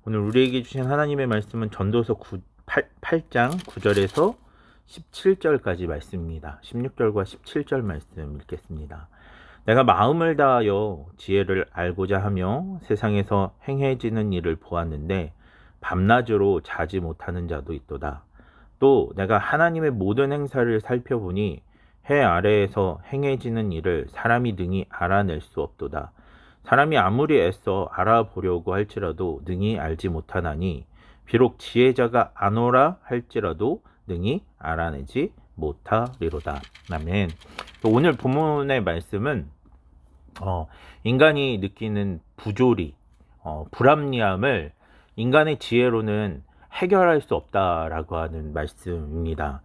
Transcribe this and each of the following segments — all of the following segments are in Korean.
오늘 우리에게 주신 하나님의 말씀은 전도서 8장 9절에서 17절까지 말씀입니다. 16절과 17절 말씀 읽겠습니다. 내가 마음을 다하여 지혜를 알고자 하며 세상에서 행해지는 일을 보았는데 밤낮으로 자지 못하는 자도 있도다. 또 내가 하나님의 모든 행사를 살펴보니 해 아래에서 행해지는 일을 사람이 능히 알아낼 수 없도다. 사람이 아무리 애써 알아보려고 할지라도 능히 알지 못하나니 비록 지혜자가 안오라 할지라도 능히 알아내지 못하리로다. 아멘. 오늘 본문의 말씀은 인간이 느끼는 부조리, 불합리함을 인간의 지혜로는 해결할 수 없다라고 하는 말씀입니다.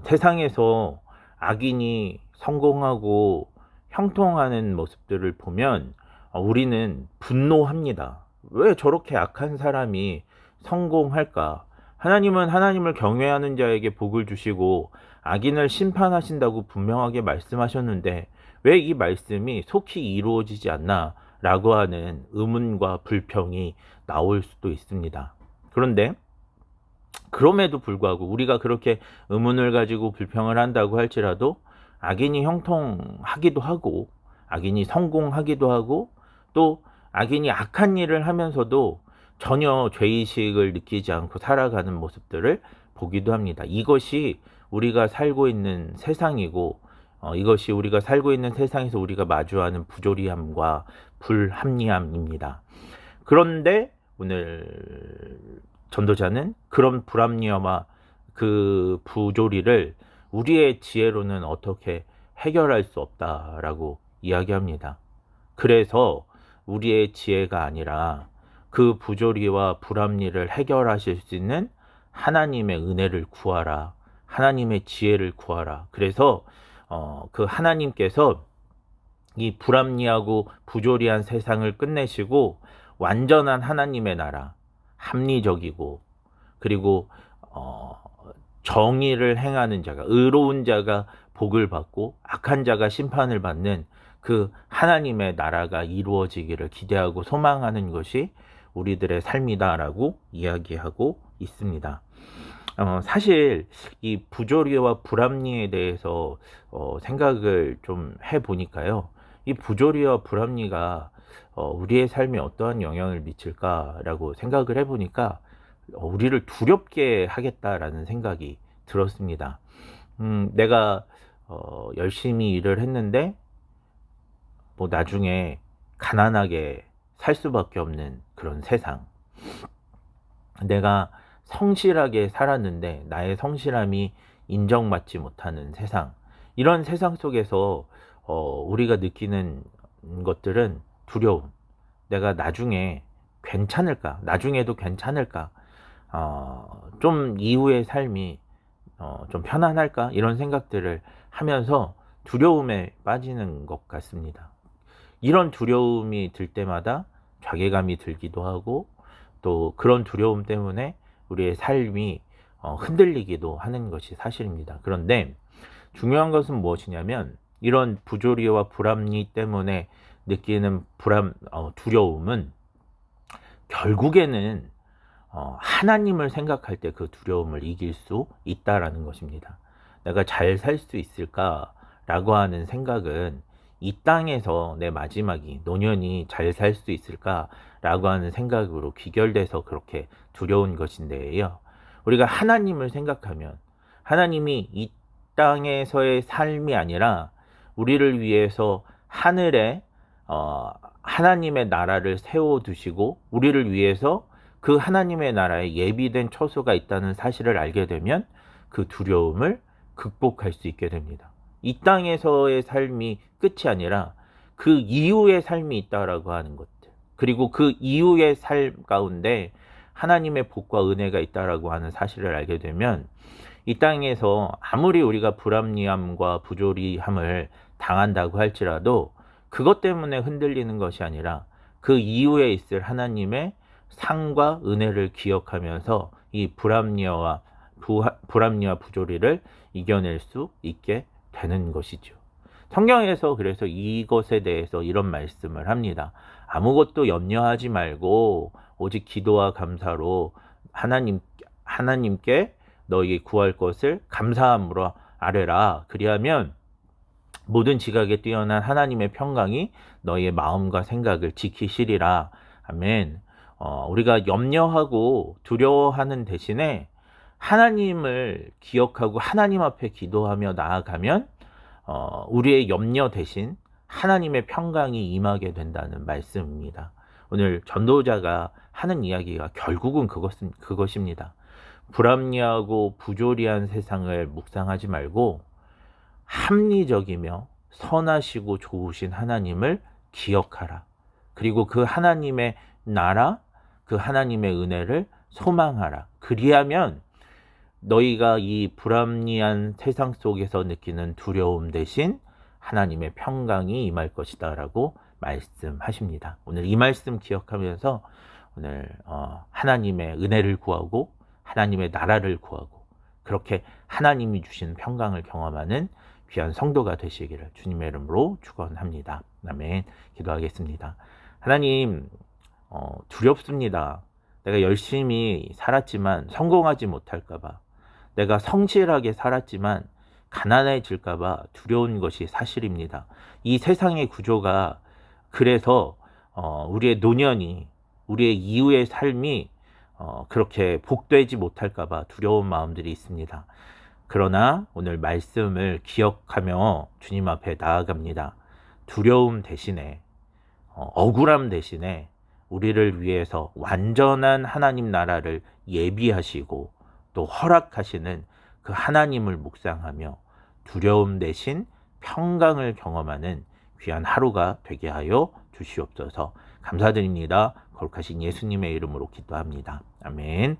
세상에서 악인이 성공하고 형통하는 모습들을 보면 우리는 분노합니다. 왜 저렇게 악한 사람이 성공할까? 하나님은 하나님을 경외하는 자에게 복을 주시고 악인을 심판하신다고 분명하게 말씀하셨는데 왜 이 말씀이 속히 이루어지지 않나? 라고 하는 의문과 불평이 나올 수도 있습니다. 그런데 그럼에도 불구하고 우리가 그렇게 의문을 가지고 불평을 한다고 할지라도 악인이 형통하기도 하고 악인이 성공하기도 하고 또 악인이 악한 일을 하면서도 전혀 죄의식을 느끼지 않고 살아가는 모습들을 보기도 합니다. 이것이 우리가 살고 있는 세상이고 이것이 우리가 살고 있는 세상에서 우리가 마주하는 부조리함과 불합리함입니다. 그런데 오늘 전도자는 그런 불합리함과 그 부조리를 우리의 지혜로는 어떻게 해결할 수 없다라고 이야기합니다. 그래서 우리의 지혜가 아니라 그 부조리와 불합리를 해결하실 수 있는 하나님의 은혜를 구하라. 하나님의 지혜를 구하라. 그래서 그 하나님께서 이 불합리하고 부조리한 세상을 끝내시고 완전한 하나님의 나라, 합리적이고 그리고 정의를 행하는 자가, 의로운 자가 복을 받고 악한 자가 심판을 받는 그 하나님의 나라가 이루어지기를 기대하고 소망하는 것이 우리들의 삶이다라고 이야기하고 있습니다. 사실 이 부조리와 불합리에 대해서 생각을 좀 해보니까요. 이 부조리와 불합리가 우리의 삶에 어떠한 영향을 미칠까라고 생각을 해보니까 우리를 두렵게 하겠다라는 생각이 들었습니다. 내가 열심히 일을 했는데 뭐 나중에 가난하게 살 수밖에 없는 그런 세상. 내가 성실하게 살았는데 나의 성실함이 인정받지 못하는 세상. 이런 세상 속에서 우리가 느끼는 것들은 두려움. 내가 나중에 괜찮을까? 나중에도 괜찮을까? 좀 이후의 삶이 좀 편안할까? 이런 생각들을 하면서 두려움에 빠지는 것 같습니다. 이런 두려움이 들 때마다 자괴감이 들기도 하고 또 그런 두려움 때문에 우리의 삶이 흔들리기도 하는 것이 사실입니다. 그런데 중요한 것은 무엇이냐면 이런 부조리와 불합리 때문에 느끼는 두려움은 결국에는 하나님을 생각할 때 그 두려움을 이길 수 있다라는 것입니다. 내가 잘 살 수 있을까라고 하는 생각은 이 땅에서 내 마지막이 노년이 잘 살 수 있을까라고 하는 생각으로 귀결돼서 그렇게 두려운 것인데요. 우리가 하나님을 생각하면 하나님이 이 땅에서의 삶이 아니라 우리를 위해서 하늘에 하나님의 나라를 세워두시고 우리를 위해서 그 하나님의 나라에 예비된 처소가 있다는 사실을 알게 되면 그 두려움을 극복할 수 있게 됩니다. 이 땅에서의 삶이 끝이 아니라 그 이후의 삶이 있다라고 하는 것들, 그리고 그 이후의 삶 가운데 하나님의 복과 은혜가 있다라고 하는 사실을 알게 되면 이 땅에서 아무리 우리가 불합리함과 부조리함을 당한다고 할지라도 그것 때문에 흔들리는 것이 아니라 그 이후에 있을 하나님의 상과 은혜를 기억하면서 이 불합리와 부조리를 이겨낼 수 있게 되는 것이죠. 성경에서 그래서 이것에 대해서 이런 말씀을 합니다. 아무것도 염려하지 말고 오직 기도와 감사로 하나님께 너에게 구할 것을 감사함으로 아뢰라. 그리하면 모든 지각에 뛰어난 하나님의 평강이 너희의 마음과 생각을 지키시리라. 아멘. 우리가 염려하고 두려워하는 대신에 하나님을 기억하고 하나님 앞에 기도하며 나아가면 우리의 염려 대신 하나님의 평강이 임하게 된다는 말씀입니다. 오늘 전도자가 하는 이야기가 결국은 그것입니다. 불합리하고 부조리한 세상을 묵상하지 말고 합리적이며 선하시고 좋으신 하나님을 기억하라. 그리고 그 하나님의 나라, 그 하나님의 은혜를 소망하라. 그리하면 너희가 이 불합리한 세상 속에서 느끼는 두려움 대신 하나님의 평강이 임할 것이다 라고 말씀하십니다. 오늘 이 말씀 기억하면서 오늘 하나님의 은혜를 구하고 하나님의 나라를 구하고 그렇게 하나님이 주신 평강을 경험하는 귀한 성도가 되시기를 주님의 이름으로 축원합니다. 아멘. 기도하겠습니다. 하나님, 두렵습니다. 내가 열심히 살았지만 성공하지 못할까 봐, 내가 성실하게 살았지만 가난해질까 봐 두려운 것이 사실입니다. 이 세상의 구조가 그래서 우리의 노년이, 우리의 이후의 삶이 그렇게 복되지 못할까 봐 두려운 마음들이 있습니다. 그러나 오늘 말씀을 기억하며 주님 앞에 나아갑니다. 두려움 대신에 억울함 대신에 우리를 위해서 완전한 하나님 나라를 예비하시고 또 허락하시는 그 하나님을 묵상하며 두려움 대신 평강을 경험하는 귀한 하루가 되게 하여 주시옵소서. 감사드립니다. 거룩하신 예수님의 이름으로 기도합니다. 아멘.